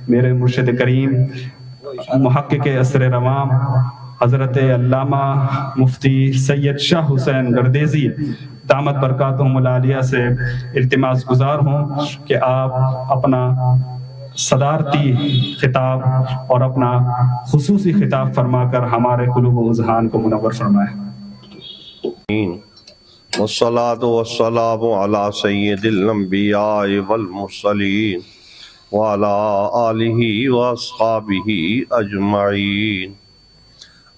میرے مرشد کریم محقق عصر رواں حضرت علامہ مفتی سید شاہ حسین گردیزی دامت برکاتہم العالیہ سے التماس گزار ہوں کہ آپ اپنا صدارتی خطاب اور اپنا خصوصی خطاب فرما کر ہمارے قلوب و اذہان کو منور فرمائیں۔ والصلاة والسلام على سید الانبیاء والمرسلین وعلى آلہ واصحابہ اجمعین،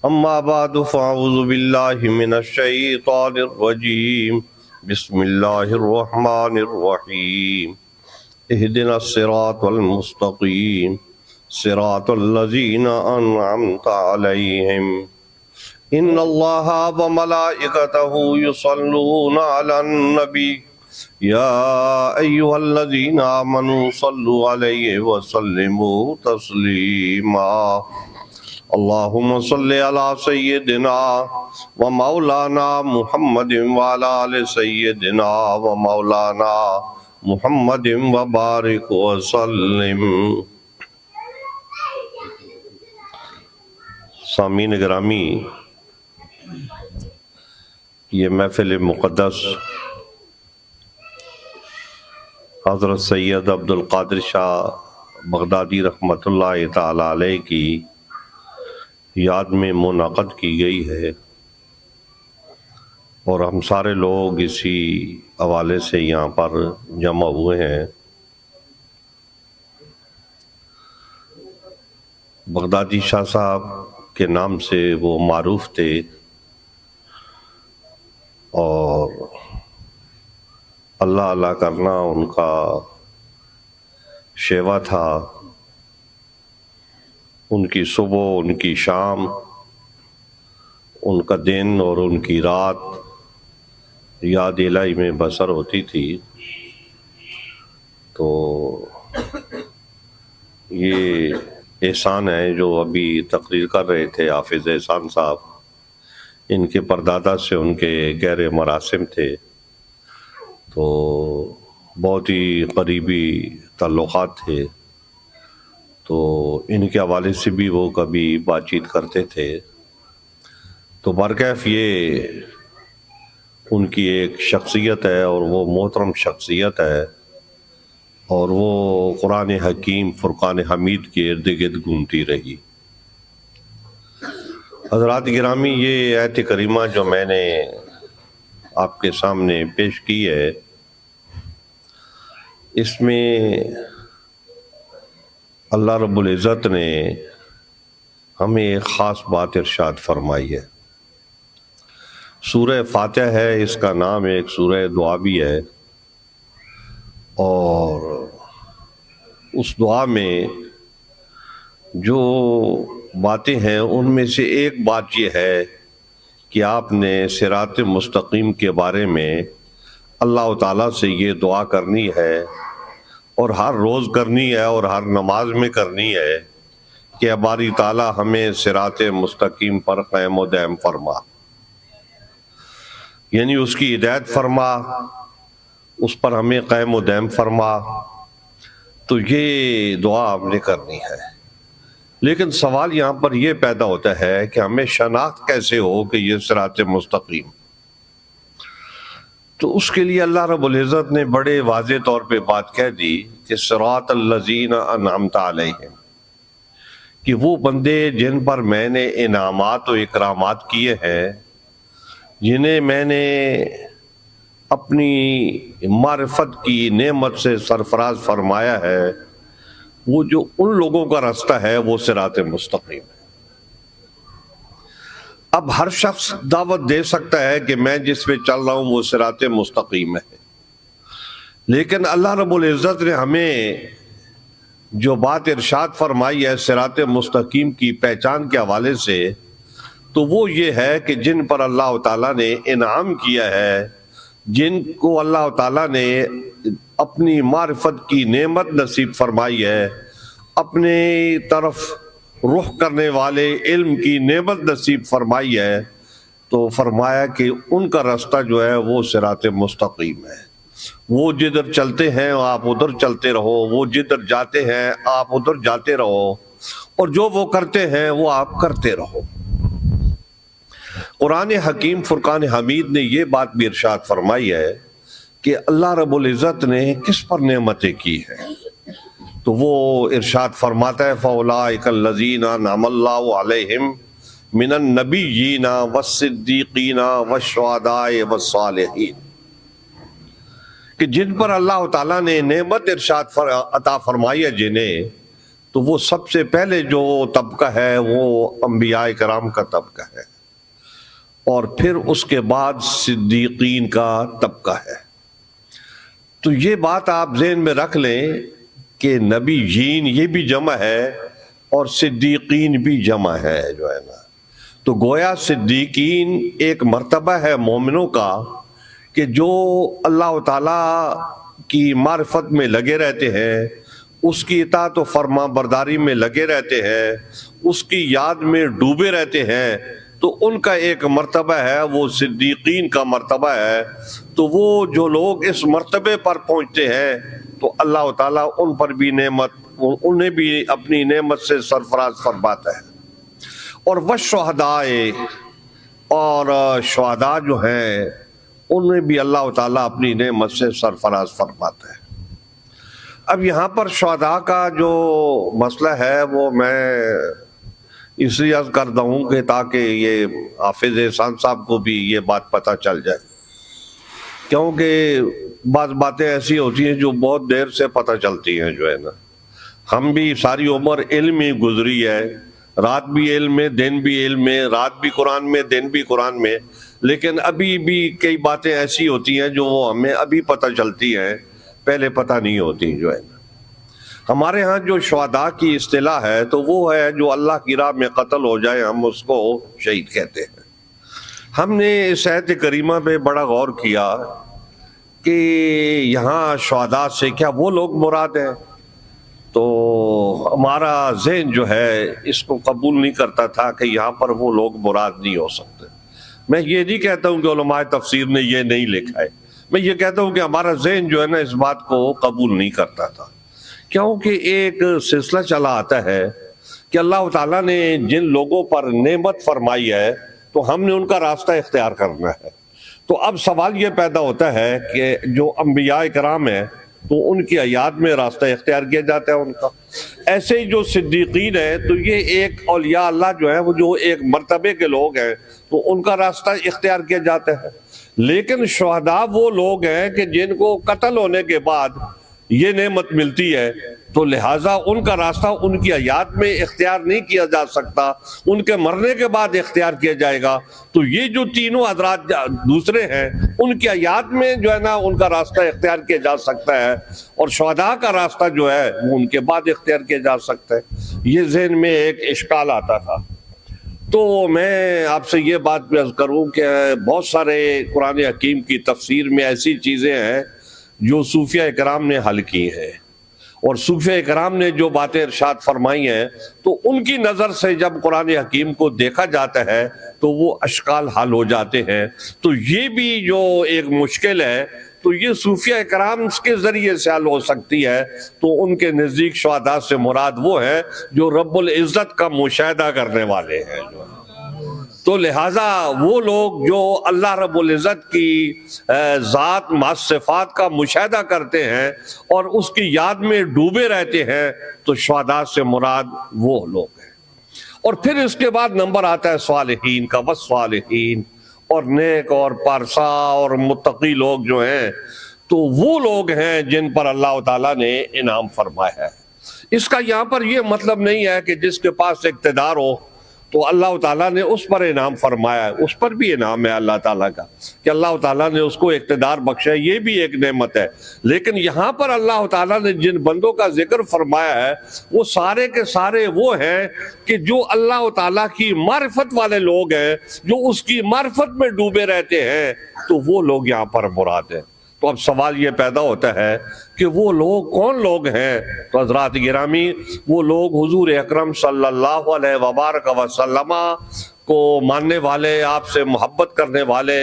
اما بعد فاعوذ باللہ من الشیطان الرجیم، بسم اللہ الرحمن الرحیم، اہدنا الصراط المستقیم صراط الذین انعمت علیہم، ان اللہ وملائکتہ یصلون علی النبی یا ایہا الذین آمنوا صلوا علیہ وسلموا تسلیما، اللہم صلی علی سیدنا و مولانا محمد وعلی آل سیدنا و مولانا محمد وبارک وسلم۔ سامعین گرامی، یہ محفل مقدس حضرت سید عبد القادر شاہ بغدادی رحمۃ اللہ تعالی علیہ کی یاد میں منعقد کی گئی ہے، اور ہم سارے لوگ اسی حوالے سے یہاں پر جمع ہوئے ہیں۔ بغدادی شاہ صاحب کے نام سے وہ معروف تھے، اور اللہ اللہ کرنا ان کا شیوا تھا۔ ان کی صبح، ان کی شام، ان کا دن اور ان کی رات یاد الہی میں بسر ہوتی تھی۔ تو یہ احسان ہے جو ابھی تقریر کر رہے تھے حافظ احسان صاحب، ان کے پردادا سے ان کے گہرے مراسم تھے، تو بہت ہی قریبی تعلقات تھے، تو ان کے حوالے سے بھی وہ کبھی بات چیت کرتے تھے۔ تو برکیف یہ ان کی ایک شخصیت ہے، اور وہ محترم شخصیت ہے، اور وہ قرآن حکیم فرقان حمید کے ارد گرد گھومتی رہی۔ حضرات گرامی، یہ آیت کریمہ جو میں نے آپ کے سامنے پیش کی ہے، اس میں اللہ رب العزت نے ہمیں ایک خاص بات ارشاد فرمائی ہے۔ سورہ فاتحہ ہے اس کا نام، ایک سورہ دعا بھی ہے، اور اس دعا میں جو باتیں ہیں ان میں سے ایک بات یہ ہے کہ آپ نے صراط مستقیم کے بارے میں اللہ تعالیٰ سے یہ دعا کرنی ہے، اور ہر روز کرنی ہے، اور ہر نماز میں کرنی ہے کہ باری تعالیٰ ہمیں صراط مستقیم پر قائم و دائم فرما، یعنی اس کی ہدایت فرما، اس پر ہمیں قائم و دائم فرما۔ تو یہ دعا ہم نے کرنی ہے، لیکن سوال یہاں پر یہ پیدا ہوتا ہے کہ ہمیں شناخت کیسے ہو کہ یہ صراط مستقیم؟ تو اس کے لیے اللہ رب العزت نے بڑے واضح طور پہ بات کہہ دی کہ صراط الذین انعمت علیہم، کہ وہ بندے جن پر میں نے انعامات و اکرامات کیے ہیں، جنہیں میں نے اپنی معرفت کی نعمت سے سرفراز فرمایا ہے، وہ جو ان لوگوں کا راستہ ہے وہ صراط مستقیم ہے۔ اب ہر شخص دعوت دے سکتا ہے کہ میں جس پہ چل رہا ہوں وہ صراط مستقیم ہے، لیکن اللہ رب العزت نے ہمیں جو بات ارشاد فرمائی ہے صراط مستقیم کی پہچان کے حوالے سے، تو وہ یہ ہے کہ جن پر اللہ تعالیٰ نے انعام کیا ہے، جن کو اللہ تعالیٰ نے اپنی معرفت کی نعمت نصیب فرمائی ہے، اپنے طرف رخ کرنے والے علم کی نعمت نصیب فرمائی ہے، تو فرمایا کہ ان کا راستہ جو ہے وہ صراط مستقیم ہے۔ وہ جدھر چلتے ہیں آپ ادھر چلتے رہو، وہ جدھر جاتے ہیں آپ ادھر جاتے رہو، اور جو وہ کرتے ہیں وہ آپ کرتے رہو۔ قرآن حکیم فرقان حمید نے یہ بات بھی ارشاد فرمائی ہے کہ اللہ رب العزت نے کس پر نعمتیں کی ہیں، تو وہ ارشاد فرماتا ہے فَأُولَٰئِكَ الَّذِينَ أَنْعَمَ اللَّهُ عَلَيْهِمْ مِنَ النَّبِيِّينَ وَالصِّدِّيقِينَ وَالشُّهَدَاءِ وَالصَّالِحِينَ، کہ جن پر اللہ تعالیٰ نے نعمت ارشاد عطا فرمائی ہے جنہیں، تو وہ سب سے پہلے جو طبقہ ہے وہ انبیاء کرام کا طبقہ ہے، اور پھر اس کے بعد صدیقین کا طبقہ ہے۔ تو یہ بات آپ ذہن میں رکھ لیں کہ نبیین یہ بھی جمع ہے اور صدیقین بھی جمع ہے جو ہے نا، تو گویا صدیقین ایک مرتبہ ہے مومنوں کا کہ جو اللہ تعالیٰ کی معرفت میں لگے رہتے ہیں، اس کی اطاعت و فرما برداری میں لگے رہتے ہیں، اس کی یاد میں ڈوبے رہتے ہیں، تو ان کا ایک مرتبہ ہے وہ صدیقین کا مرتبہ ہے۔ تو وہ جو لوگ اس مرتبے پر پہنچتے ہیں تو اللہ تعالیٰ ان پر بھی نعمت، انہیں بھی اپنی نعمت سے سرفراز فرماتا ہے۔ اور والشہداء، اور شہداء جو ہیں انہیں بھی اللہ تعالیٰ اپنی نعمت سے سرفراز فرماتا ہے۔ اب یہاں پر شہداء کا جو مسئلہ ہے وہ میں اس لیے عرض کر دوں کہ تاکہ یہ حافظ احسان صاحب کو بھی یہ بات پتہ چل جائے، کیونکہ بعض باتیں ایسی ہوتی ہیں جو بہت دیر سے پتہ چلتی ہیں جو ہے نا۔ ہم بھی ساری عمر علم ہی گزری ہے، رات بھی علم میں، دن بھی علم میں، رات بھی قرآن میں، دن بھی قرآن میں، لیکن ابھی بھی کئی باتیں ایسی ہوتی ہیں جو وہ ہمیں ابھی پتہ چلتی ہیں، پہلے پتہ نہیں ہوتی جو ہے نا۔ ہمارے ہاں جو شہداء کی اصطلاح ہے تو وہ ہے جو اللہ کی راہ میں قتل ہو جائے، ہم اس کو شہید کہتے ہیں۔ ہم نے اس آیت کریمہ پہ بڑا غور کیا کہ یہاں شہداء سے کیا وہ لوگ مراد ہیں، تو ہمارا ذہن جو ہے اس کو قبول نہیں کرتا تھا کہ یہاں پر وہ لوگ مراد نہیں ہو سکتے۔ میں یہ نہیں کہتا ہوں کہ علماء تفسیر نے یہ نہیں لکھا ہے، میں یہ کہتا ہوں کہ ہمارا ذہن جو ہے نا اس بات کو قبول نہیں کرتا تھا، کیونکہ ایک سلسلہ چلا آتا ہے کہ اللہ تعالیٰ نے جن لوگوں پر نعمت فرمائی ہے تو ہم نے ان کا راستہ اختیار کرنا ہے۔ تو اب سوال یہ پیدا ہوتا ہے کہ جو انبیاء کرام ہیں تو ان کی حیات میں راستہ اختیار کیا جاتا ہے ان کا، ایسے ہی جو صدیقین ہیں تو یہ ایک اولیاء اللہ جو ہیں وہ جو ایک مرتبے کے لوگ ہیں تو ان کا راستہ اختیار کیا جاتا ہے۔ لیکن شہداء وہ لوگ ہیں کہ جن کو قتل ہونے کے بعد یہ نعمت ملتی ہے، تو لہٰذا ان کا راستہ ان کی حیات میں اختیار نہیں کیا جا سکتا، ان کے مرنے کے بعد اختیار کیا جائے گا۔ تو یہ جو تینوں حضرات دوسرے ہیں ان کی حیات میں جو ہے نا ان کا راستہ اختیار کیا جا سکتا ہے، اور شہداء کا راستہ جو ہے وہ ان کے بعد اختیار کیا جا سکتا ہے۔ یہ ذہن میں ایک اشکال آتا تھا۔ تو میں آپ سے یہ بات بھی عرض کروں کہ بہت سارے قرآن حکیم کی تفسیر میں ایسی چیزیں ہیں جو صوفیہ اکرام نے حل کی ہیں، اور صوفیہ اکرام نے جو باتیں ارشاد فرمائی ہیں تو ان کی نظر سے جب قرآن حکیم کو دیکھا جاتا ہے تو وہ اشکال حل ہو جاتے ہیں۔ تو یہ بھی جو ایک مشکل ہے تو یہ صوفیہ اکرام کے ذریعے سے حل ہو سکتی ہے۔ تو ان کے نزدیک شہداء سے مراد وہ ہیں جو رب العزت کا مشاہدہ کرنے والے ہیں، تو لہٰذا وہ لوگ جو اللہ رب العزت کی ذات ما صفات کا مشاہدہ کرتے ہیں اور اس کی یاد میں ڈوبے رہتے ہیں، تو شہداء سے مراد وہ لوگ ہیں۔ اور پھر اس کے بعد نمبر آتا ہے صالحین کا، والصالحین، اور نیک اور پارسا اور متقی لوگ جو ہیں تو وہ لوگ ہیں جن پر اللہ تعالیٰ نے انعام فرمایا ہے۔ اس کا یہاں پر یہ مطلب نہیں ہے کہ جس کے پاس اقتدار ہو تو اللہ تعالیٰ نے اس پر انعام فرمایا ہے، اس پر بھی انعام ہے اللہ تعالیٰ کا کہ اللہ تعالیٰ نے اس کو اقتدار بخشا ہے، یہ بھی ایک نعمت ہے۔ لیکن یہاں پر اللہ تعالیٰ نے جن بندوں کا ذکر فرمایا ہے وہ سارے کے سارے وہ ہیں کہ جو اللہ تعالیٰ کی معرفت والے لوگ ہیں، جو اس کی معرفت میں ڈوبے رہتے ہیں، تو وہ لوگ یہاں پر مراد ہیں۔ تو اب سوال یہ پیدا ہوتا ہے کہ وہ لوگ کون لوگ ہیں؟ تو حضرات گرامی، وہ لوگ حضور اکرم صلی اللہ علیہ وبارک وسلم کو ماننے والے، آپ سے محبت کرنے والے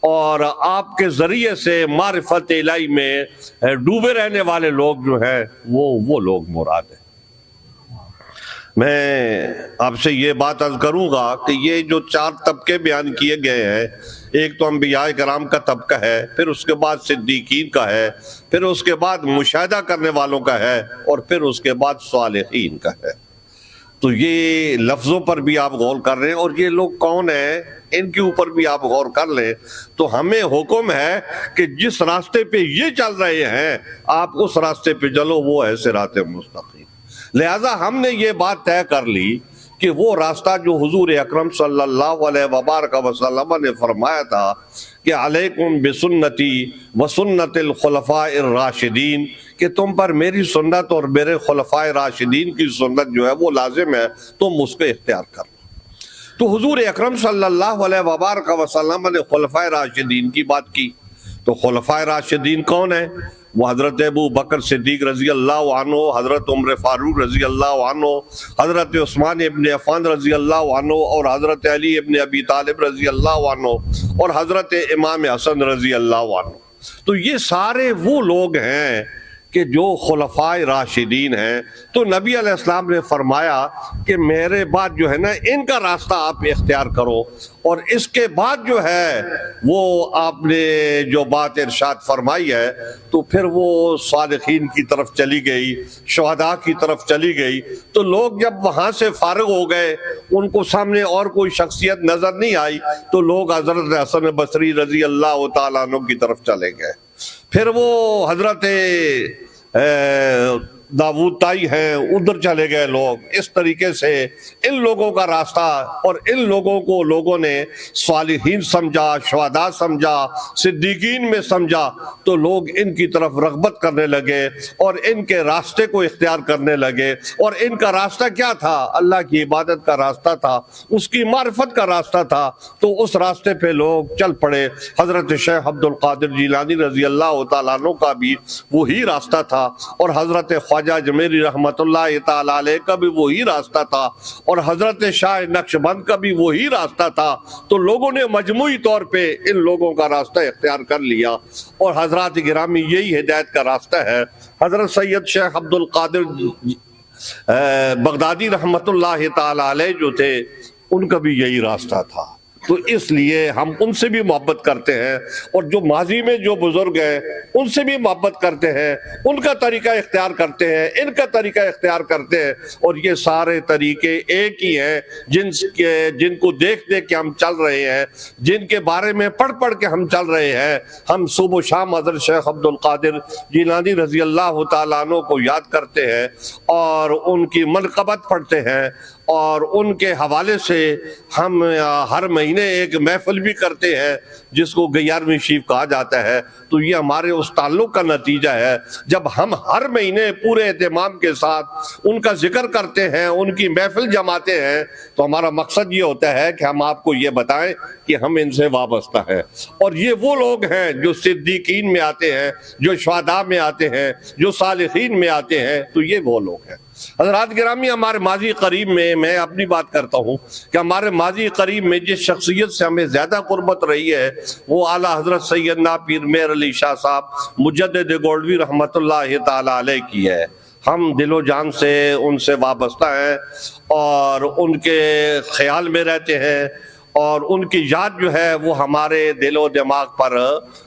اور آپ کے ذریعے سے معرفت الہی میں ڈوبے رہنے والے لوگ جو ہیں وہ لوگ مراد ہیں۔ میں آپ سے یہ بات عرض کروں گا کہ یہ جو 4 طبقے بیان کیے گئے ہیں، ایک تو انبیاء کرام کا طبقہ ہے، پھر اس کے بعد صدیقین کا ہے، پھر اس کے بعد مشاہدہ کرنے والوں کا ہے، اور پھر اس کے بعد صالحین کا ہے۔ تو یہ لفظوں پر بھی آپ غور کر رہے ہیں، اور یہ لوگ کون ہیں ان کے اوپر بھی آپ غور کر لیں۔ تو ہمیں حکم ہے کہ جس راستے پہ یہ چل رہے ہیں آپ اس راستے پہ چلو، وہ ہے صراط مستقیم۔ لہذا ہم نے یہ بات طے کر لی کہ وہ راستہ جو حضور اکرم صلی اللہ علیہ وبارک وسلم نے فرمایا تھا کہ علیکم بسنتی وسنت الخلفاء الراشدین، کہ تم پر میری سنت اور میرے خلفاء راشدین کی سنت جو ہے وہ لازم ہے، تم اس کو اختیار کر لو۔ تو حضور اکرم صلی اللہ علیہ وبارک وسلم نے خلفاء راشدین کی بات کی۔ تو خلفاء راشدین کون ہیں؟ وہ حضرت ابو بکر صدیق رضی اللہ عنہ، حضرت عمر فاروق رضی اللہ عنہ، حضرت عثمان ابن عفان رضی اللہ عنہ، اور حضرت علی ابن ابی طالب رضی اللہ عنہ، اور حضرت امام حسن رضی اللہ عنہ۔ تو یہ سارے وہ لوگ ہیں کہ جو خلفاء راشدین ہیں۔ تو نبی علیہ السلام نے فرمایا کہ میرے بعد جو ہے نا ان کا راستہ آپ اختیار کرو، اور اس کے بعد جو ہے وہ آپ نے جو بات ارشاد فرمائی ہے تو پھر وہ صالحین کی طرف چلی گئی، شہداء کی طرف چلی گئی۔ تو لوگ جب وہاں سے فارغ ہو گئے، ان کو سامنے اور کوئی شخصیت نظر نہیں آئی، تو لوگ حضرت حسن بصری رضی اللہ تعالیٰ عنہ کی طرف چلے گئے۔ پھر وہ حضرت داؤد طائی ہیں، ادھر چلے گئے لوگ۔ اس طریقے سے ان لوگوں کا راستہ، اور ان لوگوں کو لوگوں نے صالحین سمجھا، شہداء سمجھا، صدیقین میں سمجھا، تو لوگ ان کی طرف رغبت کرنے لگے اور ان کے راستے کو اختیار کرنے لگے۔ اور ان کا راستہ کیا تھا؟ اللہ کی عبادت کا راستہ تھا، اس کی معرفت کا راستہ تھا۔ تو اس راستے پہ لوگ چل پڑے۔ حضرت شیخ عبد القادر جیلانی رضی اللہ تعالیٰ عنہ کا بھی وہی راستہ تھا، اور حضرت خواجہ جمیری رحمت اللہ تعالیٰ علیہ کا بھی وہی راستہ تھا، اور حضرت شاہ نقشبند کا بھی وہی راستہ تھا۔ تو لوگوں نے مجموعی طور پہ ان لوگوں کا راستہ اختیار کر لیا، اور حضرات گرامی یہی ہدایت کا راستہ ہے۔ حضرت سید شیخ عبد القادر بغدادی رحمت اللہ تعالیٰ علیہ جو تھے، ان کا بھی یہی راستہ تھا۔ تو اس لیے ہم ان سے بھی محبت کرتے ہیں، اور جو ماضی میں جو بزرگ ہیں ان سے بھی محبت کرتے ہیں، ان کا طریقہ اختیار کرتے ہیں، ان کا طریقہ اختیار کرتے ہیں۔ اور یہ سارے طریقے ایک ہی ہیں جن کو دیکھ دیکھ کے ہم چل رہے ہیں، جن کے بارے میں پڑھ پڑھ کے ہم چل رہے ہیں۔ ہم صبح و شام حضرت شیخ عبد القادر جیلانی رضی اللہ تعالیٰ عنہ کو یاد کرتے ہیں، اور ان کی منقبت پڑھتے ہیں، اور ان کے حوالے سے ہم ہر مہینے ایک محفل بھی کرتے ہیں جس کو 11ویں شیف کہا جاتا ہے۔ تو یہ ہمارے اس تعلق کا نتیجہ ہے۔ جب ہم ہر مہینے پورے اہتمام کے ساتھ ان کا ذکر کرتے ہیں، ان کی محفل جماتے ہیں، تو ہمارا مقصد یہ ہوتا ہے کہ ہم آپ کو یہ بتائیں کہ ہم ان سے وابستہ ہیں۔ اور یہ وہ لوگ ہیں جو صدیقین میں آتے ہیں، جو شہداء میں آتے ہیں، جو صالحین میں آتے ہیں۔ تو یہ وہ لوگ ہیں۔ حضرات گرامی، ہمارے ماضی قریب میں اپنی بات کرتا ہوں کہ ہمارے ماضی قریب میں جس شخصیت سے ہمیں زیادہ قربت رہی ہے وہ اعلیٰ حضرت سیدنا پیر مہر علی شاہ صاحب مجدد گولوی رحمت اللہ تعالیٰ علیہ کی ہے۔ ہم دل و جان سے ان سے وابستہ ہیں، اور ان کے خیال میں رہتے ہیں، اور ان کی یاد جو ہے وہ ہمارے دل و دماغ پر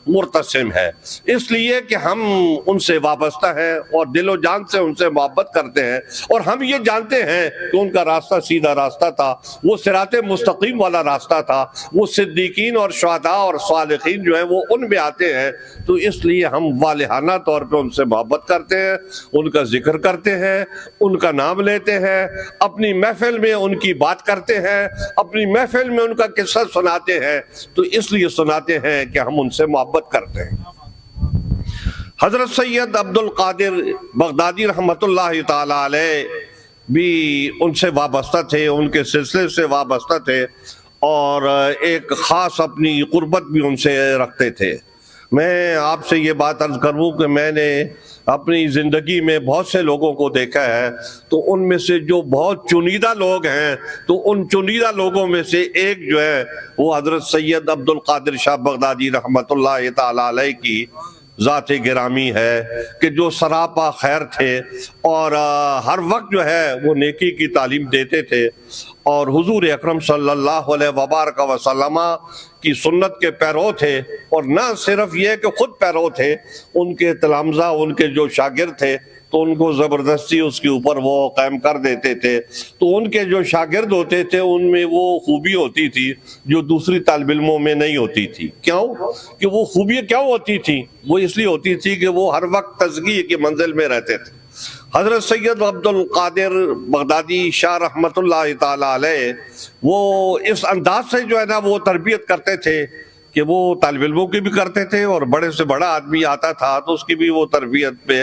مرتسم ہے۔ اس لیے کہ ہم ان سے وابستہ ہیں اور دل و جان سے ان سے محبت کرتے ہیں، اور ہم یہ جانتے ہیں کہ ان کا راستہ سیدھا راستہ تھا، وہ صراط مستقیم والا راستہ تھا۔ وہ صدیقین اور شہداء اور صالحین جو ہیں وہ ان میں آتے ہیں۔ تو اس لیے ہم والہانہ طور پہ ان سے محبت کرتے ہیں، ان کا ذکر کرتے ہیں، ان کا نام لیتے ہیں، اپنی محفل میں ان کی بات کرتے ہیں، اپنی محفل میں ان کا قصہ سناتے ہیں۔ تو اس لیے سناتے ہیں کہ ہم ان سے محبت کرتے ہیں۔ حضرت سید عبد القادر بغدادی رحمت اللہ تعالی علیہ بھی ان سے وابستہ تھے، ان کے سلسلے سے وابستہ تھے، اور ایک خاص اپنی قربت بھی ان سے رکھتے تھے۔ میں آپ سے یہ بات عرض کروں کہ میں نے اپنی زندگی میں بہت سے لوگوں کو دیکھا ہے، تو ان میں سے جو بہت چنیدہ لوگ ہیں، تو ان چنیدہ لوگوں میں سے ایک جو ہے وہ حضرت سید عبد القادر شاہ بغدادی رحمۃ اللہ تعالی علیہ کی ذات گرامی ہے، کہ جو سراپا خیر تھے اور ہر وقت جو ہے وہ نیکی کی تعلیم دیتے تھے، اور حضور اکرم صلی اللہ علیہ وبارک وسلم کی سنت کے پیرو تھے، اور نہ صرف یہ کہ خود پیرو تھے، ان کے تلامذہ، ان کے جو شاگرد تھے تو ان کو زبردستی اس کے اوپر وہ قائم کر دیتے تھے۔ تو ان کے جو شاگرد ہوتے تھے ان میں وہ خوبی ہوتی تھی جو دوسری طالب علموں میں نہیں ہوتی تھی۔ کیوں کہ وہ خوبی کیوں ہوتی تھی؟ وہ اس لیے ہوتی تھی کہ وہ ہر وقت تزکیے کی منزل میں رہتے تھے۔ حضرت سید عبد القادر بغدادی شاہ رحمۃ اللہ تعالی علیہ وہ اس انداز سے جو ہے نا وہ تربیت کرتے تھے کہ وہ طالب علموں کی بھی کرتے تھے، اور بڑے سے بڑا آدمی آتا تھا تو اس کی بھی وہ تربیت پہ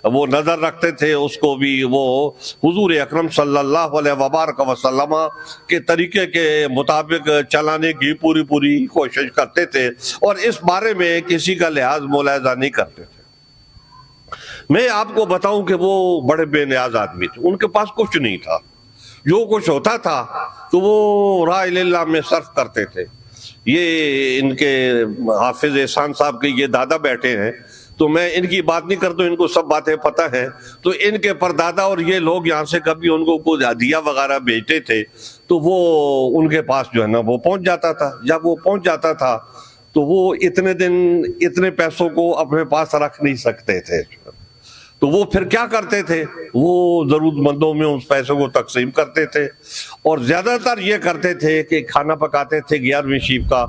وہ نظر رکھتے تھے، اس کو بھی وہ حضور اکرم صلی اللہ علیہ وبارک وسلم کے طریقے کے مطابق چلانے کی پوری کوشش کرتے تھے، اور اس بارے میں کسی کا لحاظ ملاحظہ نہیں کرتے تھے۔ میں آپ کو بتاؤں کہ وہ بڑے بے نیاز آدمی تھے، ان کے پاس کچھ نہیں تھا، جو کچھ ہوتا تھا تو وہ راہ اللہ میں صرف کرتے تھے۔ یہ ان کے حافظ احسان صاحب کے یہ دادا بیٹھے ہیں، تو میں ان کی بات نہیں کرتا، ان کو سب باتیں پتہ ہیں۔ تو ان کے پردادا اور یہ لوگ یہاں سے کبھی ان کو کوئی ہدیہ وغیرہ بھیجتے تھے تو وہ ان کے پاس جو ہے نا وہ پہنچ جاتا تھا۔ جب وہ پہنچ جاتا تھا تو وہ اتنے دن اتنے پیسوں کو اپنے پاس رکھ نہیں سکتے تھے، تو وہ پھر کیا کرتے تھے؟ وہ ضرورت مندوں میں اس پیسے کو تقسیم کرتے تھے، اور زیادہ تر یہ کرتے تھے کہ کھانا پکاتے تھے 11ویں شیف کا،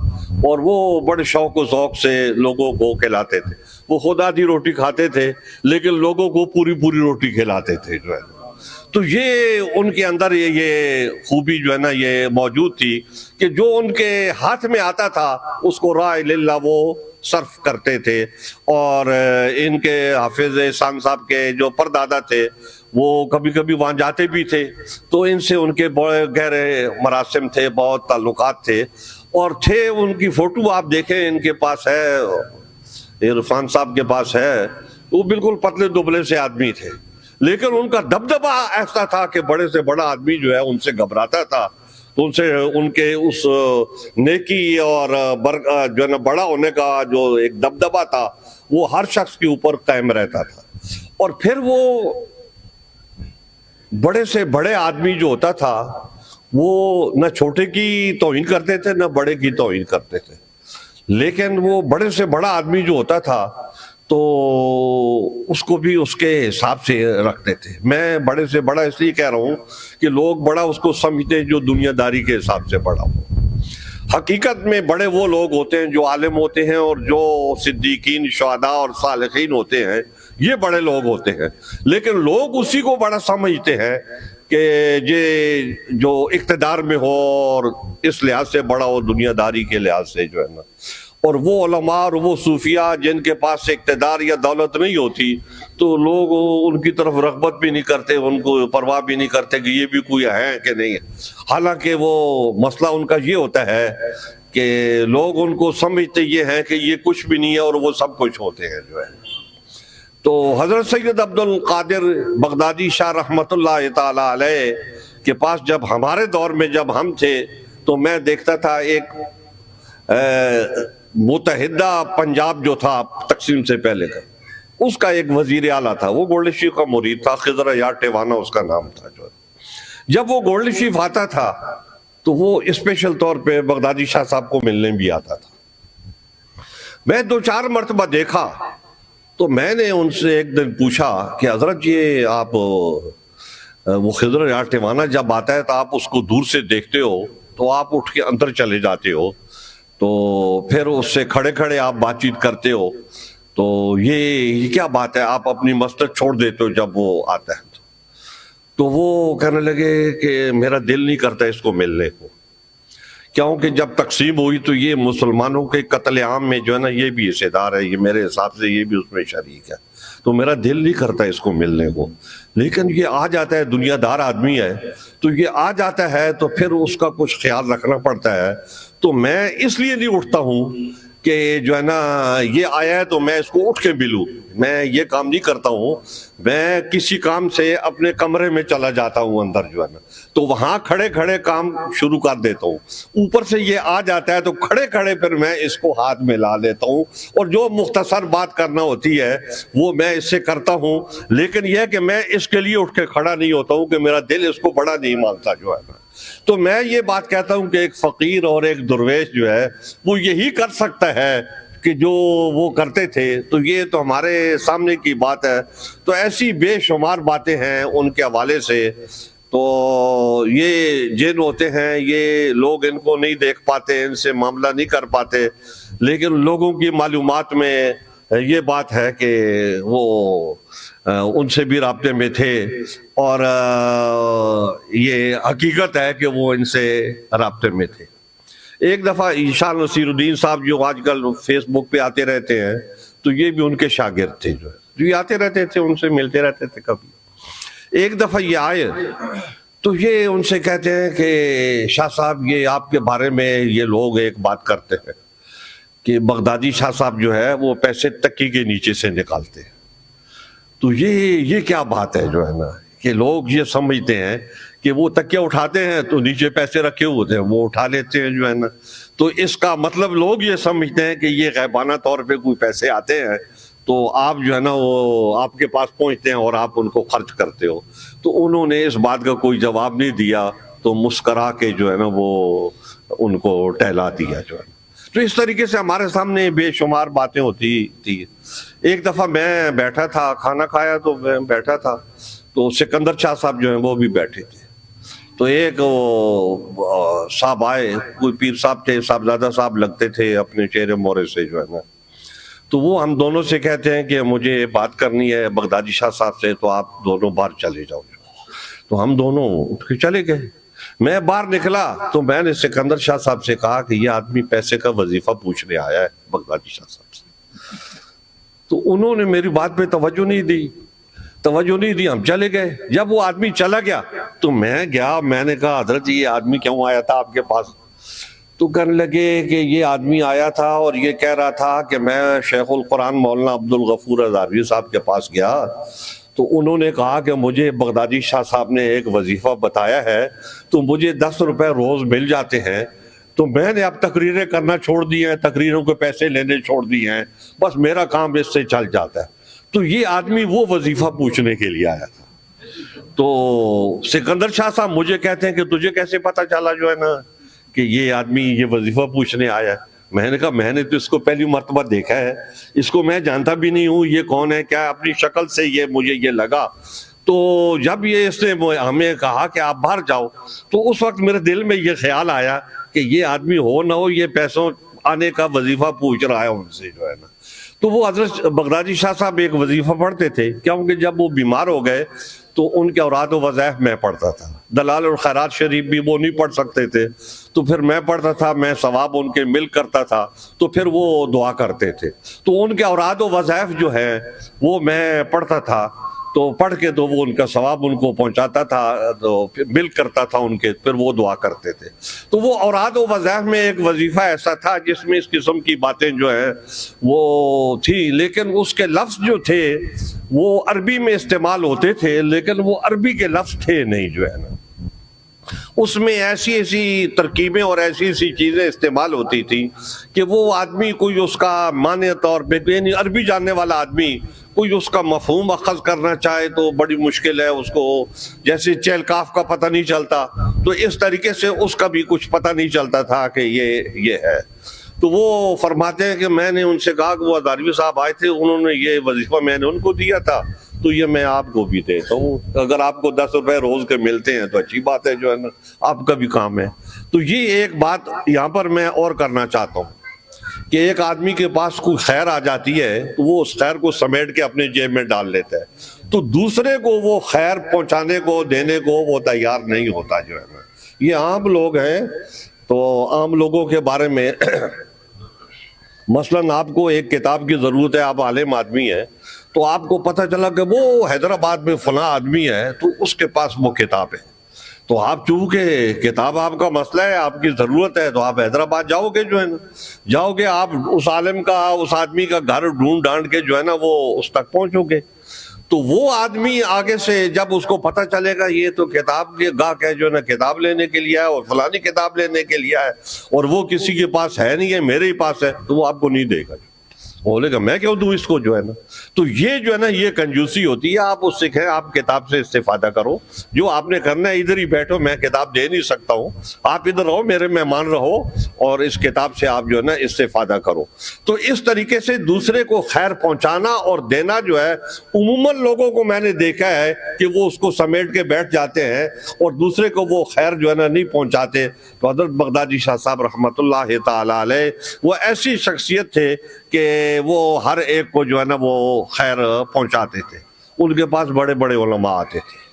اور وہ بڑے شوق و ذوق سے لوگوں کو کھلاتے تھے۔ وہ خود آدھی روٹی کھاتے تھے لیکن لوگوں کو پوری روٹی کھلاتے تھے جو ہے۔ تو یہ ان کے اندر یہ خوبی جو ہے نا یہ موجود تھی کہ جو ان کے ہاتھ میں آتا تھا اس کو راہ اللہ وہ صرف کرتے تھے۔ اور ان کے حافظ احسان صاحب کے جو پردادا تھے وہ کبھی کبھی وہاں جاتے بھی تھے، تو ان سے ان کے بڑے گہرے مراسم تھے، بہت تعلقات تھے، اور تھے ان کی فوٹو آپ دیکھیں ان کے پاس ہے، عرفان صاحب کے پاس ہے، وہ بالکل پتلے دبلے سے آدمی تھے، لیکن ان کا دبدبہ ایسا تھا کہ بڑے سے بڑا آدمی جو ہے ان سے گھبراتا تھا، تو ان سے ان کے اس نیکی اور جو ہے نا بڑا ہونے کا جو ایک دبدبہ تھا وہ ہر شخص کے اوپر قائم رہتا تھا۔ اور پھر وہ بڑے سے بڑے آدمی جو ہوتا تھا وہ نہ چھوٹے کی توہین کرتے تھے نہ بڑے کی توہین کرتے تھے، لیکن وہ بڑے سے بڑا آدمی جو ہوتا تھا تو اس کو بھی اس کے حساب سے رکھتے تھے۔ میں بڑے سے بڑا اس لیے کہہ رہا ہوں کہ لوگ بڑا اس کو سمجھتے جو دنیا داری کے حساب سے بڑا ہو۔ حقیقت میں بڑے وہ لوگ ہوتے ہیں جو عالم ہوتے ہیں، اور جو صدیقین، شہداء اور صالحین ہوتے ہیں یہ بڑے لوگ ہوتے ہیں، لیکن لوگ اسی کو بڑا سمجھتے ہیں کہ یہ جو اقتدار میں ہو اور اس لحاظ سے بڑا ہو، دنیا داری کے لحاظ سے جو ہے نا۔ اور وہ علماء اور وہ صوفیاء جن کے پاس اقتدار یا دولت نہیں ہوتی تو لوگ ان کی طرف رغبت بھی نہیں کرتے، ان کو پرواہ بھی نہیں کرتے کہ یہ بھی کوئی ہے کہ نہیں ہے، حالانکہ وہ مسئلہ ان کا یہ ہوتا ہے کہ لوگ ان کو سمجھتے یہ ہیں کہ یہ کچھ بھی نہیں ہے اور وہ سب کچھ ہوتے ہیں جو ہے۔ تو حضرت سید عبد القادر بغدادی شاہ رحمۃ اللہ تعالی علیہ کے پاس جب ہمارے دور میں جب ہم تھے تو میں دیکھتا تھا ایک متحدہ پنجاب جو تھا تقسیم سے پہلے کا، اس کا ایک وزیر اعلیٰ تھا، وہ گولڈ شیف کا مرید تھا، خضر یار ٹیوانا اس کا نام تھا جو۔ جب وہ گولڈ شیف آتا تھا تو وہ اسپیشل طور پہ بغدادی شاہ صاحب کو ملنے بھی آتا تھا۔ میں 2-4 مرتبہ دیکھا تو میں نے ان سے ایک دن پوچھا کہ حضرت یہ آپ وہ خضر یار ٹیوانا جب آتا ہے تو آپ اس کو دور سے دیکھتے ہو تو آپ اٹھ کے اندر چلے جاتے ہو، تو پھر اس سے کھڑے کھڑے آپ بات چیت کرتے ہو، تو یہ کیا بات ہے، آپ اپنی مسجد چھوڑ دیتے ہو جب وہ آتا ہے؟ تو وہ کہنے لگے کہ میرا دل نہیں کرتا اس کو ملنے کو، کیونکہ جب تقسیم ہوئی تو یہ مسلمانوں کے قتل عام میں جو ہے نا یہ بھی حصے دار ہے، یہ میرے حساب سے یہ بھی اس میں شریک ہے، تو میرا دل نہیں کرتا اس کو ملنے کو، لیکن یہ آ جاتا ہے، دنیا دار آدمی ہے تو یہ آ جاتا ہے تو پھر اس کا کچھ خیال رکھنا پڑتا ہے۔ تو میں اس لیے نہیں اٹھتا ہوں کہ جو ہے نا یہ آیا ہے تو میں اس کو اٹھ کے ملوں. میں یہ کام نہیں کرتا ہوں, میں کسی کام سے اپنے کمرے میں چلا جاتا ہوں اندر جو ہے نا, تو وہاں کھڑے کھڑے کام شروع کر دیتا ہوں. اوپر سے یہ آ جاتا ہے تو کھڑے کھڑے پھر میں اس کو ہاتھ میں لا لیتا ہوں, اور جو مختصر بات کرنا ہوتی ہے وہ میں اس سے کرتا ہوں. لیکن یہ کہ میں اس کے لیے اٹھ کے کھڑا نہیں ہوتا ہوں کہ میرا دل اس کو بڑا نہیں مانتا جو ہے نا. تو میں یہ بات کہتا ہوں کہ ایک فقیر اور ایک درویش جو ہے وہ یہی کر سکتا ہے کہ جو وہ کرتے تھے. تو یہ تو ہمارے سامنے کی بات ہے. تو ایسی بے شمار باتیں ہیں ان کے حوالے سے. تو یہ جن ہوتے ہیں یہ لوگ ان کو نہیں دیکھ پاتے, ان سے معاملہ نہیں کر پاتے, لیکن لوگوں کی معلومات میں یہ بات ہے کہ وہ ان سے بھی رابطے میں تھے, اور یہ حقیقت ہے کہ وہ ان سے رابطے میں تھے. ایک دفعہ ایشان نصیر الدین صاحب جو آج کل فیس بک پہ آتے رہتے ہیں, تو یہ بھی ان کے شاگرد تھے جو یہ آتے رہتے تھے, ان سے ملتے رہتے تھے. کبھی ایک دفعہ یہ آئے تو یہ ان سے کہتے ہیں کہ شاہ صاحب یہ آپ کے بارے میں یہ لوگ ایک بات کرتے ہیں کہ بغدادی شاہ صاحب جو ہے وہ پیسے تکی کے نیچے سے نکالتے ہیں. تو یہ کیا بات ہے جو ہے نا کہ لوگ یہ سمجھتے ہیں کہ وہ تکیہ اٹھاتے ہیں تو نیچے پیسے رکھے ہوتے ہیں وہ اٹھا لیتے ہیں جو ہے نا. تو اس کا مطلب لوگ یہ سمجھتے ہیں کہ یہ غیبانہ طور پہ کوئی پیسے آتے ہیں تو آپ جو ہے نا وہ آپ کے پاس پہنچتے ہیں اور آپ ان کو خرچ کرتے ہو. تو انہوں نے اس بات کا کوئی جواب نہیں دیا, تو مسکرا کے جو ہے نا وہ ان کو ٹہلا دیا جو ہے. تو اس طریقے سے ہمارے سامنے بے شمار باتیں ہوتی تھی. ایک دفعہ میں بیٹھا تھا, کھانا کھایا تو میں بیٹھا تھا, تو سکندر شاہ صاحب جو ہیں وہ بھی بیٹھے تھے. تو ایک صاحب آئے, کوئی پیر صاحب تھے, صاحبزادہ صاحب لگتے تھے اپنے چہرے مورے سے جو ہے نا. تو وہ ہم دونوں سے کہتے ہیں کہ مجھے بات کرنی ہے بغدادی شاہ صاحب سے, تو آپ دونوں باہر چلے جاؤ. تو ہم دونوں اٹھ کے چلے گئے. میں باہر نکلا تو میں نے سکندر شاہ صاحب سے کہا کہ یہ آدمی پیسے کا وظیفہ پوچھنے آیا ہے بغدادی شاہ صاحب سے. تو انہوں نے میری بات پہ توجہ نہیں دی, ہم چلے گئے. جب وہ آدمی چلا گیا تو میں گیا, میں نے کہا حضرت جی یہ آدمی کیوں آیا تھا آپ کے پاس؟ تو کہنے لگے کہ یہ آدمی آیا تھا اور یہ کہہ رہا تھا کہ میں شیخ القرآن مولانا عبد الغفور ہزاروی صاحب کے پاس گیا تو انہوں نے کہا کہ مجھے بغدادی شاہ صاحب نے ایک وظیفہ بتایا ہے تو مجھے 10 روپے روز مل جاتے ہیں, تو میں نے اب تقریریں کرنا چھوڑ دی ہیں, تقریروں کے پیسے لینے چھوڑ دیے ہیں, بس میرا کام اس سے چل جاتا ہے. تو یہ آدمی وہ وظیفہ پوچھنے کے لیے آیا تھا. تو سکندر شاہ صاحب مجھے کہتے ہیں کہ تجھے کیسے پتا چلا جو ہے نا کہ یہ آدمی یہ وظیفہ پوچھنے آیا ہے؟ میں نے کہا میں نے تو اس کو پہلی مرتبہ دیکھا ہے, اس کو میں جانتا بھی نہیں ہوں یہ کون ہے کیا, اپنی شکل سے یہ مجھے یہ لگا. تو جب یہ اس نے ہمیں کہا کہ آپ باہر جاؤ تو اس وقت میرے دل میں یہ خیال آیا کہ یہ آدمی ہو نہ ہو یہ پیسوں آنے کا وظیفہ پوچھ رہا ہے ان سے جو ہے نا. تو وہ حضرت بغدادی شاہ صاحب ایک وظیفہ پڑھتے تھے, کیونکہ جب وہ بیمار ہو گئے تو ان کے اوراد و وظائف میں پڑھتا تھا. دلال اور خیرات شریف بھی وہ نہیں پڑھ سکتے تھے تو پھر میں پڑھتا تھا, میں ثواب ان کے مل کرتا تھا تو پھر وہ دعا کرتے تھے. تو ان کے اوراد و وظائف جو ہے وہ میں پڑھتا تھا, تو پڑھ کے تو وہ ان کا ثواب ان کو پہنچاتا تھا, تو پھر مل کرتا تھا ان کے, پھر وہ دعا کرتے تھے. تو وہ اوراد و وظائف میں ایک وظیفہ ایسا تھا جس میں اس قسم کی باتیں جو ہیں وہ تھی, لیکن اس کے لفظ جو تھے وہ عربی میں استعمال ہوتے تھے, لیکن وہ عربی کے لفظ تھے نہیں جو ہے نا. اس میں ایسی ایسی ترکیبیں اور ایسی ایسی چیزیں استعمال ہوتی تھی کہ وہ آدمی کوئی اس کا معنی طور پہ, یعنی عربی جاننے والا آدمی کوئی اس کا مفہوم اخذ کرنا چاہے تو بڑی مشکل ہے اس کو. جیسے چیل کاف کا پتہ نہیں چلتا تو اس طریقے سے اس کا بھی کچھ پتہ نہیں چلتا تھا کہ یہ ہے. تو وہ فرماتے ہیں کہ میں نے ان سے کہا کہ وہ ہزاروی صاحب آئے تھے, انہوں نے یہ وظیفہ میں نے ان کو دیا تھا تو یہ میں آپ کو بھی دیتا ہوں, اگر آپ کو 10 روپے روز کے ملتے ہیں تو اچھی بات ہے جو ہے نا, آپ کا بھی کام ہے. تو یہ ایک بات یہاں پر میں اور کرنا چاہتا ہوں کہ ایک آدمی کے پاس کوئی خیر آ جاتی ہے تو وہ اس خیر کو سمیٹ کے اپنے جیب میں ڈال لیتا ہے, تو دوسرے کو وہ خیر پہنچانے کو دینے کو وہ تیار نہیں ہوتا جو ہے نا. یہ عام لوگ ہیں, تو عام لوگوں کے بارے میں مثلاً آپ کو ایک کتاب کی ضرورت ہے, آپ عالم آدمی ہیں, تو آپ کو پتہ چلا کہ وہ حیدرآباد میں فلاں آدمی ہے تو اس کے پاس وہ کتاب ہے, تو آپ چونکہ کتاب آپ کا مسئلہ ہے، آپ کی ضرورت ہے، تو آپ حیدرآباد جاؤ گے، جو ہے نا جاؤ گے، آپ اس عالم کا، اس آدمی کا گھر ڈھونڈ ڈھانڈ کے جو ہے نا وہ اس تک پہنچو گے. تو وہ آدمی آگے سے جب اس کو پتہ چلے گا یہ تو کتاب کے گاہک ہے، جو ہے نا کتاب لینے کے لیے ہے اور فلانی کتاب لینے کے لیے ہے، اور وہ کسی کے پاس ہے نہیں ہے، میرے ہی پاس ہے، تو وہ آپ کو نہیں دے گا. وہ بولے گا میں کیوں دوں اس کو، جو ہے نا. تو یہ جو ہے نا یہ کنجوسی ہوتی ہے. آپ اس سے کہیں آپ کتاب سے استفادہ کرو، جو آپ نے کرنا ہے ادھر ہی بیٹھو، میں کتاب دے نہیں سکتا ہوں، آپ ادھر رہو، میرے مہمان رہو، اور اس کتاب سے آپ جو ہے نا استفادہ کرو. تو اس طریقے سے دوسرے کو خیر پہنچانا اور دینا جو ہے، عموماً لوگوں کو میں نے دیکھا ہے کہ وہ اس کو سمیٹ کے بیٹھ جاتے ہیں اور دوسرے کو وہ خیر جو ہے نا نہیں پہنچاتے. تو حضرت بغدادی شاہ صاحب رحمۃ اللہ تعالی علیہ وہ ایسی شخصیت تھے کہ وہ ہر ایک کو جو ہے نا وہ خیر پہنچاتے تھے. ان کے پاس بڑے بڑے علماء آتے تھے.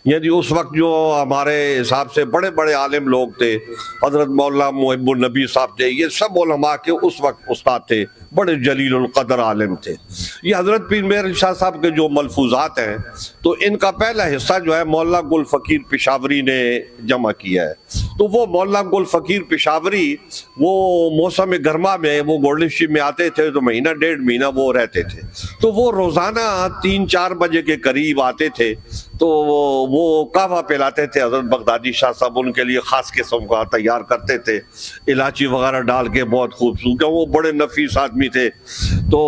یعنی اس وقت جو ہمارے حساب سے بڑے بڑے عالم لوگ تھے، حضرت مولانا محب النبی صاحب تھے، یہ سب علماء کے اس وقت استاد تھے، بڑے جلیل القدر عالم تھے. یہ حضرت پیر مہر شاہ صاحب کے جو ملفوظات ہیں، تو ان کا پہلا حصہ جو ہے مولانا گل فقیر پشاوری نے جمع کیا ہے. تو وہ مولانا گل فقیر پشاوری وہ موسم گرما میں وہ گولڈن شپ میں آتے تھے، تو مہینہ ڈیڑھ مہینہ وہ رہتے تھے. تو وہ روزانہ 3-4 بجے کے قریب آتے تھے، تو وہ قہوہ پلاتے تھے. حضرت بغدادی شاہ صاحب ان کے لیے خاص قسم کا تیار کرتے تھے، الائچی وغیرہ ڈال کے، بہت خوبصورت، کہ وہ بڑے نفیس آدمی تھے. تو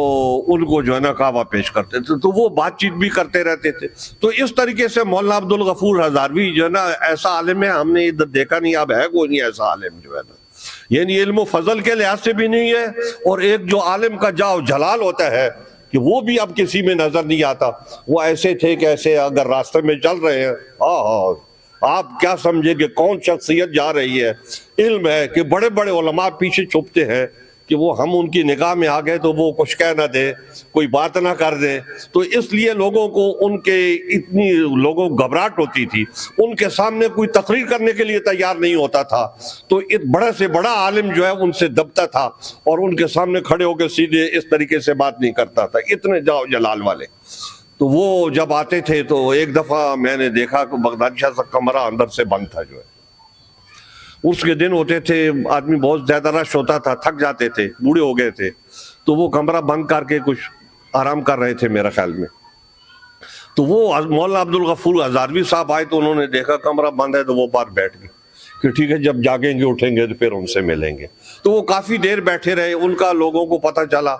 ان کو جو ہے نا قہوہ پیش کرتے تھے، تو وہ بات چیت بھی کرتے رہتے تھے. تو اس طریقے سے مولانا عبد الغفور ہزاروی جو ہے نا ایسا عالم ہے، ہم نے ادھر دیکھا نہیں، اب ہے کوئی نہیں ایسا عالم جو ہے نا، یعنی علم و فضل کے لحاظ سے بھی نہیں ہے، اور ایک جو عالم کا جاؤ جلال ہوتا ہے کہ وہ بھی اب کسی میں نظر نہیں آتا. وہ ایسے تھے کہ ایسے اگر راستے میں چل رہے ہیں، آپ کیا سمجھے کہ کون شخصیت جا رہی ہے. علم ہے کہ بڑے بڑے علماء پیچھے چھپتے ہیں کہ وہ ہم ان کی نگاہ میں آ گئے تو وہ کچھ کہہ نہ دے، کوئی بات نہ کر دے. تو اس لیے لوگوں کو ان کے اتنی لوگوں کو گھبراہٹ ہوتی تھی، ان کے سامنے کوئی تقریر کرنے کے لیے تیار نہیں ہوتا تھا. تو بڑے سے بڑا عالم جو ہے ان سے دبتا تھا اور ان کے سامنے کھڑے ہو کے سیدھے اس طریقے سے بات نہیں کرتا تھا، اتنے جاؤ جلال والے. تو وہ جب آتے تھے تو ایک دفعہ میں نے دیکھا کہ بغدادی شاہ کا کمرہ اندر سے بند تھا. جو ہے اس کے دن ہوتے تھے، آدمی بہت زیادہ رش ہوتا تھا، تھک جاتے تھے، بوڑھے ہو گئے تھے، تو وہ کمرہ بند کر کے کچھ آرام کر رہے تھے میرا خیال میں. تو وہ مولانا عبد الغفور ہزاروی صاحب آئے تو انہوں نے دیکھا کمرہ بند ہے، تو وہ باہر بیٹھ گئے کہ ٹھیک ہے جب جاگیں گے اٹھیں گے تو پھر ان سے ملیں گے. تو وہ کافی دیر بیٹھے رہے. ان کا لوگوں کو پتہ چلا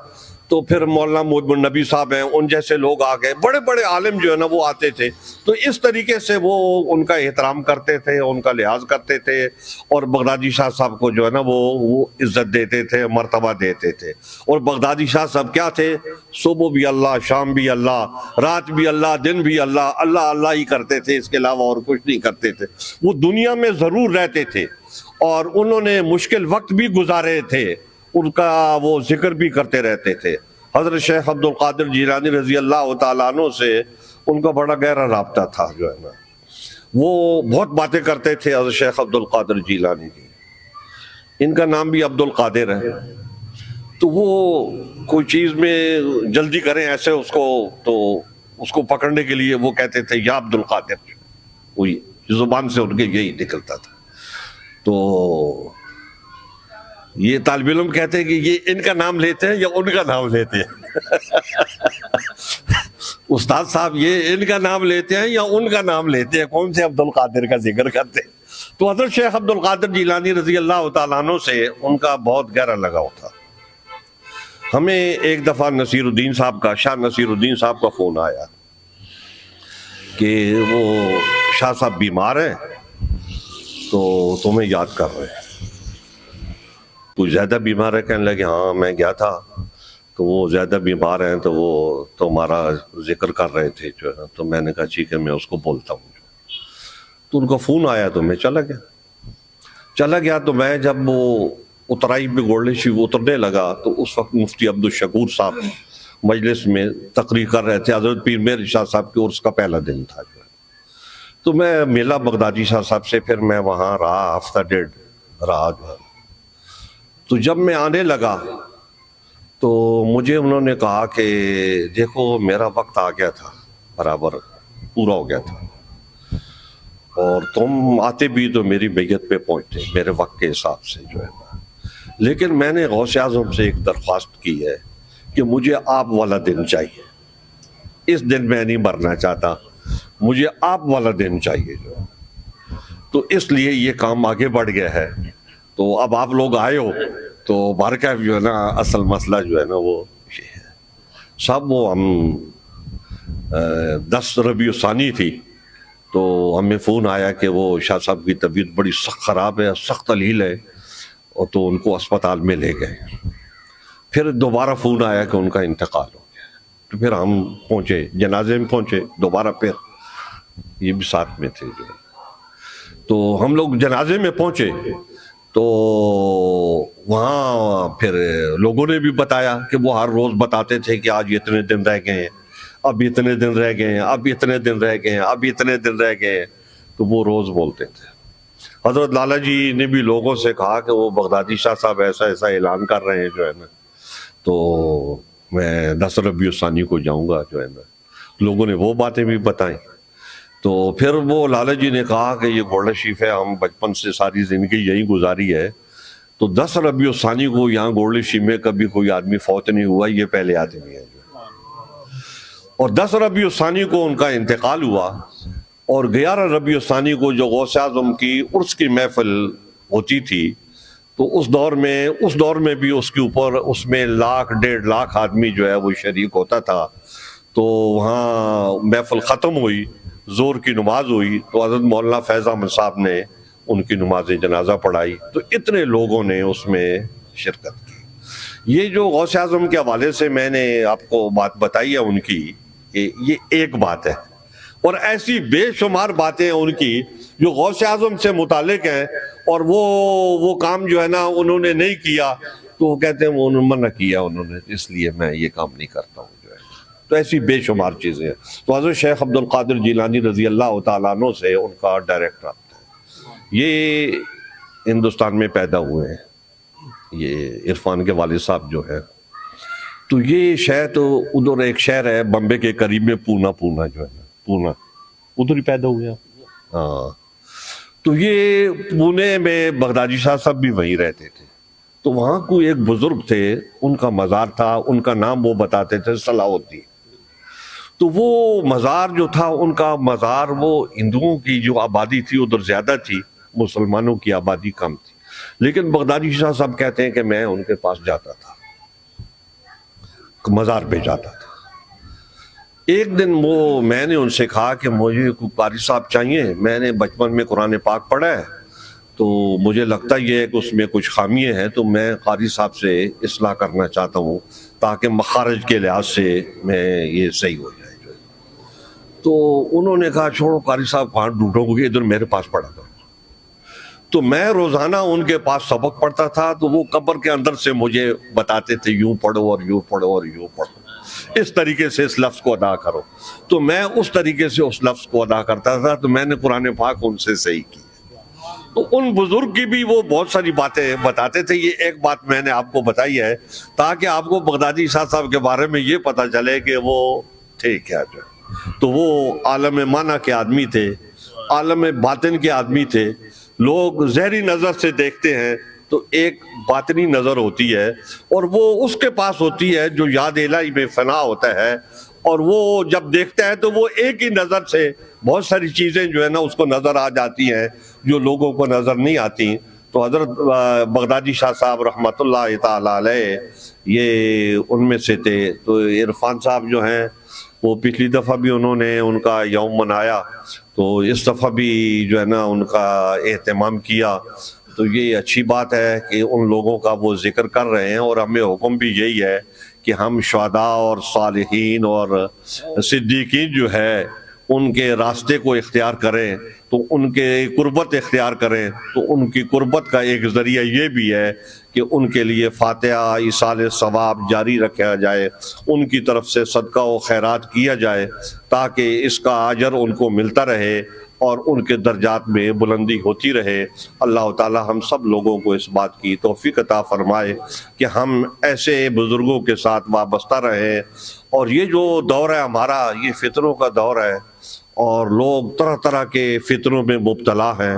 تو پھر مولانا محب النبی صاحب ہیں، ان جیسے لوگ آ گئے، بڑے بڑے عالم جو ہے نا وہ آتے تھے. تو اس طریقے سے وہ ان کا احترام کرتے تھے، ان کا لحاظ کرتے تھے، اور بغدادی شاہ صاحب کو جو ہے نا وہ عزت دیتے تھے، مرتبہ دیتے تھے. اور بغدادی شاہ صاحب کیا تھے؟ صبح بھی اللہ، شام بھی اللہ، رات بھی اللہ، دن بھی اللہ، اللہ اللہ ہی کرتے تھے، اس کے علاوہ اور کچھ نہیں کرتے تھے. وہ دنیا میں ضرور رہتے تھے اور انہوں نے مشکل وقت بھی گزارے تھے، ان کا وہ ذکر بھی کرتے رہتے تھے. حضرت شیخ عبد القادر جیلانی رضی اللہ تعالیٰ عنہ سے ان کا بڑا گہرا رابطہ تھا. جو ہے نا وہ بہت باتیں کرتے تھے حضرت شیخ عبد القادر جیلانی کی. ان کا نام بھی عبد القادر ہے. تو وہ کوئی چیز میں جلدی کریں ایسے اس کو، تو اس کو پکڑنے کے لیے وہ کہتے تھے یا عبد القادر، وہی زبان سے ان کے یہی نکلتا تھا. تو یہ طالب علم کہتے ہیں کہ یہ ان کا نام لیتے ہیں یا ان کا نام لیتے ہیں؟ استاد صاحب یہ ان کا نام لیتے ہیں یا ان کا نام لیتے ہیں؟ کون سے عبد القادر کا ذکر کرتے ہیں؟ تو حضرت شیخ عبد القادر جیلانی رضی اللہ تعالیٰ عنہ سے ان کا بہت گہرا لگاؤ تھا. ہمیں ایک دفعہ نصیر الدین صاحب کا، شاہ نصیر الدین صاحب کا فون آیا کہ وہ شاہ صاحب بیمار ہیں تو تمہیں یاد کر رہے ہیں. کچھ زیادہ بیمار ہے؟ کہنے لگے ہاں میں گیا تھا تو وہ زیادہ بیمار ہیں، تو وہ تمہارا ذکر کر رہے تھے جو ہے. تو میں نے کہا ٹھیک ہے میں اس کو بولتا ہوں. تو ان کا فون آیا تو میں چلا گیا. تو میں جب وہ اترائی پہ گولڈن شپ اترنے لگا تو اس وقت مفتی عبد الشکور صاحب مجلس میں تقریر کر رہے تھے. حضرت پیر مہر شاہ صاحب کے عرس کا پہلا دن تھا. تو میں ملا بغدادی شاہ صاحب سے، پھر میں وہاں رہا، ہفتہ ڈیڑھ رہا جو ہے. تو جب میں آنے لگا تو مجھے انہوں نے کہا کہ دیکھو میرا وقت آ گیا تھا، برابر پورا ہو گیا تھا، اور تم آتے بھی تو میری میت پہ پہنچتے میرے وقت کے حساب سے جو ہے نا، لیکن میں نے غوث اعظم سے ایک درخواست کی ہے کہ مجھے آپ والا دن چاہیے، اس دن میں نہیں مرنا چاہتا، مجھے آپ والا دن چاہیے جو ہے۔ تو اس لیے یہ کام آگے بڑھ گیا ہے۔ تو اب آپ لوگ آئے ہو تو بارکہ جو ہے نا اصل مسئلہ جو ہے نا وہ یہ ہے صاحب، وہ ہم 10 ربیع الثانی تھی تو ہمیں فون آیا کہ وہ شاہ صاحب کی طبیعت بڑی سخت خراب ہے، سخت علیل ہے، اور تو ان کو اسپتال میں لے گئے۔ پھر دوبارہ فون آیا کہ ان کا انتقال ہو گیا، تو پھر ہم پہنچے، جنازے میں پہنچے دوبارہ، پھر یہ بھی ساتھ میں تھے جو، تو ہم لوگ جنازے میں پہنچے تو وہاں پھر لوگوں نے بھی بتایا کہ وہ ہر روز بتاتے تھے کہ آج اتنے دن رہ گئے ہیں، اب اتنے دن رہ گئے ہیں، اب اتنے دن رہ گئے ہیں، اب اتنے دن رہ گئے ہیں، تو وہ روز بولتے تھے۔ حضرت لالا جی نے بھی لوگوں سے کہا کہ وہ بغدادی شاہ صاحب ایسا ایسا اعلان کر رہے ہیں جو ہے نا، تو میں 10 ربیع الثانی کو جاؤں گا جو ہے نا۔ لوگوں نے وہ باتیں بھی بتائیں۔ تو پھر وہ لالا جی نے کہا کہ یہ گولڈن شریف ہے، ہم بچپن سے ساری زندگی یہیں گزاری ہے، تو 10 ربیع الثانی کو یہاں گولڈن شریف میں کبھی کوئی آدمی فوت نہیں ہوا، یہ پہلے آدمی ہے جو۔ اور 10 ربیع الثانی کو ان کا انتقال ہوا، اور 11 ربیع الثانی کو جو غوث اعظم کی عرس کی محفل ہوتی تھی، تو اس دور میں بھی اس کے اوپر اس میں 1,00,000 1.5 لاکھ آدمی جو ہے وہ شریک ہوتا تھا۔ تو وہاں محفل ختم ہوئی، زور کی نماز ہوئی، تو حضرت مولانا فیض احمد صاحب نے ان کی نماز جنازہ پڑھائی، تو اتنے لوگوں نے اس میں شرکت کی۔ یہ جو غوث اعظم کے حوالے سے میں نے آپ کو بات بتائی ہے ان کی، کہ یہ ایک بات ہے، اور ایسی بے شمار باتیں ہیں ان کی جو غوث اعظم سے متعلق ہیں، اور وہ کام جو ہے نا انہوں نے نہیں کیا، تو وہ کہتے ہیں وہ انہوں نے منع کیا انہوں نے، اس لیے میں یہ کام نہیں کرتا ہوں جو ہے۔ تو ایسی بے شمار چیزیں ہیں۔ تو حضرت شیخ عبد القادر جیلانی رضی اللہ تعالیٰ عنہ سے ان کا ڈائریکٹ رابطہ ہے، یہ ہندوستان میں پیدا ہوئے ہیں، یہ عرفان کے والد صاحب جو ہے۔ تو یہ شہر، تو ادھر ایک شہر ہے بمبے کے قریب میں، پونا جو ہے نا، پونا ادھر ہی پیدا ہوئے ہیں۔ ہاں، تو یہ پونے میں بغدادی شاہ صاحب بھی وہیں رہتے تھے، تو وہاں کوئی ایک بزرگ تھے، ان کا مزار تھا، ان کا نام وہ بتاتے تھے صلاح الدین۔ تو وہ مزار جو تھا، ان کا مزار، وہ ہندوؤں کی جو آبادی تھی ادھر زیادہ تھی، مسلمانوں کی آبادی کم تھی، لیکن بغدادی شاہ صاحب کہتے ہیں کہ میں ان کے پاس جاتا تھا، مزار پہ جاتا تھا۔ ایک دن میں نے ان سے کہا کہ مجھے کوئی قاری صاحب چاہیے، میں نے بچپن میں قرآن پاک پڑھا ہے، تو مجھے لگتا یہ ہے کہ اس میں کچھ خامیاں ہیں، تو میں قاری صاحب سے اصلاح کرنا چاہتا ہوں تاکہ مخارج کے لحاظ سے میں یہ صحیح ہو جائے جو ہے۔ تو انہوں نے کہا چھوڑو قاری صاحب کہاں ڈھونڈو گے، ادھر میرے پاس پڑھا کرو۔ تو میں روزانہ ان کے پاس سبق پڑھتا تھا، تو وہ قبر کے اندر سے مجھے بتاتے تھے یوں پڑھو اور یوں پڑھو اور یوں پڑھو، اس طریقے سے اس لفظ کو ادا کرو۔ تو میں اس طریقے سے اس لفظ کو ادا کرتا تھا، تو میں نے قرآن پاک ان سے صحیح کی۔ تو ان بزرگ کی بھی وہ بہت ساری باتیں بتاتے تھے۔ یہ ایک بات میں نے آپ کو بتائی ہے تاکہ آپ کو بغدادی شاہ صاحب کے بارے میں یہ پتہ چلے کہ وہ تھے کیا جو ہے۔ تو وہ عالم معنی کے آدمی تھے، عالم باطن کے آدمی تھے۔ لوگ ظاہری نظر سے دیکھتے ہیں تو ایک باطنی نظر ہوتی ہے، اور وہ اس کے پاس ہوتی ہے جو یاد الہی میں فنا ہوتا ہے، اور وہ جب دیکھتا ہے تو وہ ایک ہی نظر سے بہت ساری چیزیں جو ہے نا اس کو نظر آ جاتی ہیں جو لوگوں کو نظر نہیں آتی۔ تو حضرت بغدادی شاہ صاحب رحمۃ اللہ تعالیٰ علیہ یہ ان میں سے تھے۔ تو عرفان صاحب جو ہیں وہ پچھلی دفعہ بھی انہوں نے ان کا یوم منایا، تو اس دفعہ بھی جو ہے نا ان کا اہتمام کیا، تو یہ اچھی بات ہے کہ ان لوگوں کا وہ ذکر کر رہے ہیں، اور ہمیں حکم بھی یہی ہے کہ ہم شہداء اور صالحین اور صدیقین جو ہے ان کے راستے کو اختیار کریں، تو ان کے قربت اختیار کریں۔ تو ان کی قربت کا ایک ذریعہ یہ بھی ہے کہ ان کے لیے فاتحہ، ایصال ثواب جاری رکھا جائے، ان کی طرف سے صدقہ و خیرات کیا جائے، تاکہ اس کا اجر ان کو ملتا رہے اور ان کے درجات میں بلندی ہوتی رہے۔ اللہ تعالی ہم سب لوگوں کو اس بات کی توفیق عطا فرمائے کہ ہم ایسے بزرگوں کے ساتھ وابستہ رہیں۔ اور یہ جو دور ہے ہمارا، یہ فتنوں کا دور ہے، اور لوگ طرح طرح کے فتنوں میں مبتلا ہیں،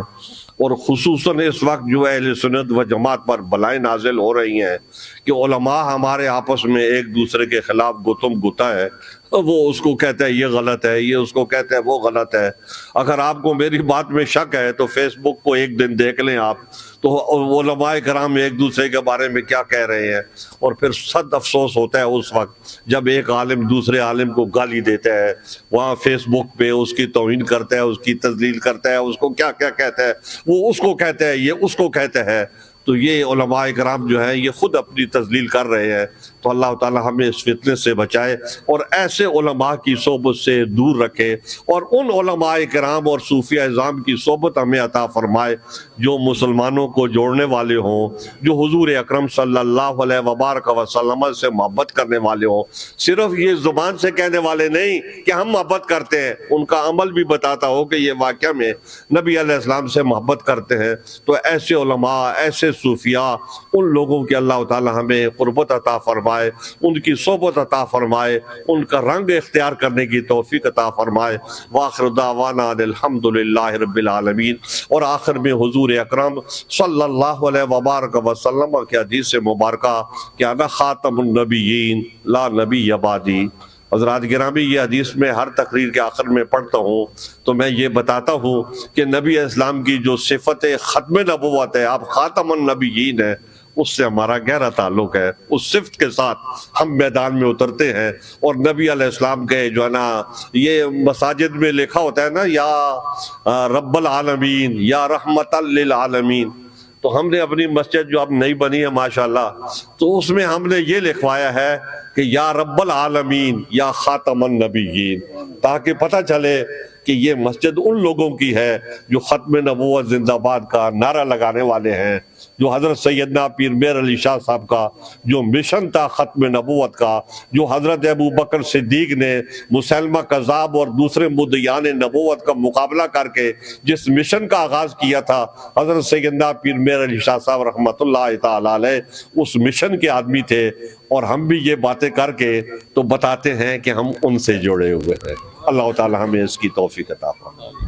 اور خصوصاً اس وقت جو اہل سنت و جماعت پر بلائیں نازل ہو رہی ہیں کہ علماء ہمارے آپس میں ایک دوسرے کے خلاف گتم گتا ہے، وہ اس کو کہتا ہے یہ غلط ہے، یہ اس کو کہتا ہے وہ غلط ہے۔ اگر آپ کو میری بات میں شک ہے تو فیس بک کو ایک دن دیکھ لیں آپ، تو علماء کرام ایک دوسرے کے بارے میں کیا کہہ رہے ہیں، اور پھر صد افسوس ہوتا ہے اس وقت جب ایک عالم دوسرے عالم کو گالی دیتا ہے، وہاں فیس بک پہ اس کی توہین کرتا ہے، اس کی تذلیل کرتا ہے، اس کو کیا کیا کہتا ہے، وہ اس کو کہتا ہے، یہ اس کو کہتا ہے۔ تو یہ علماء کرام جو ہیں یہ خود اپنی تذلیل کر رہے ہیں۔ تو اللہ تعالی ہمیں اس فتنے سے بچائے اور ایسے علماء کی صحبت سے دور رکھے، اور ان علماء کرام اور صوفیہ اعظام کی صحبت ہمیں عطا فرمائے جو مسلمانوں کو جوڑنے والے ہوں، جو حضور اکرم صلی اللہ علیہ وبارک وسلم سے محبت کرنے والے ہوں، صرف یہ زبان سے کہنے والے نہیں کہ ہم محبت کرتے ہیں، ان کا عمل بھی بتاتا ہو کہ یہ واقعہ میں نبی علیہ السلام سے محبت کرتے ہیں۔ تو ایسے علماء، ایسے صوفیاء، ان لوگوں کی اللہ تعالی ہمیں قربت عطا فرمائے، ان کی صحبت عطا فرمائے، ان کا رنگ اختیار کرنے کی توفیق عطا فرمائے۔ وآخر دعوانا الحمدللہ رب العالمین۔ اور آخر میں حضور اکرم صلی اللہ علیہ وبارک وسلم کی حدیث مبارکہ کہ انا خاتم النبیین لا نبی بعدی۔ حضرات گرامی، یہ حدیث میں ہر تقریر کے آخر میں پڑھتا ہوں تو میں یہ بتاتا ہوں کہ نبی اسلام کی جو صفت ختم نبوت ہے، آپ خاتم النبیین ہیں، اس سے ہمارا گہرا تعلق ہے۔ اس صفت کے ساتھ ہم میدان میں اترتے ہیں، اور نبی علیہ السلام کے جو ہے نا، یہ مساجد میں لکھا ہوتا ہے نا، یا رب العالمین یا رحمت للعالمین، تو ہم نے اپنی مسجد جو اب نئی بنی ہے ماشاءاللہ، تو اس میں ہم نے یہ لکھوایا ہے کہ یا رب العالمین یا خاتم النبیین، تاکہ پتہ چلے کہ یہ مسجد ان لوگوں کی ہے جو ختم نبوت زندہ باد کا نعرہ لگانے والے ہیں، جو حضرت سیدنا پیر میر علی شاہ صاحب کا جو مشن تھا ختم نبوت کا، جو حضرت ابو بکر صدیق نے مسلمہ کذاب اور دوسرے مدعیان نبوت کا مقابلہ کر کے جس مشن کا آغاز کیا تھا، حضرت سیدنا پیر میر علی شاہ صاحب رحمۃ اللہ تعالی علیہ اس مشن کے آدمی تھے، اور ہم بھی یہ باتیں کر کے تو بتاتے ہیں کہ ہم ان سے جڑے ہوئے ہیں۔ اللہ تعالی ہمیں اس کی توفیق عطا فرمائے۔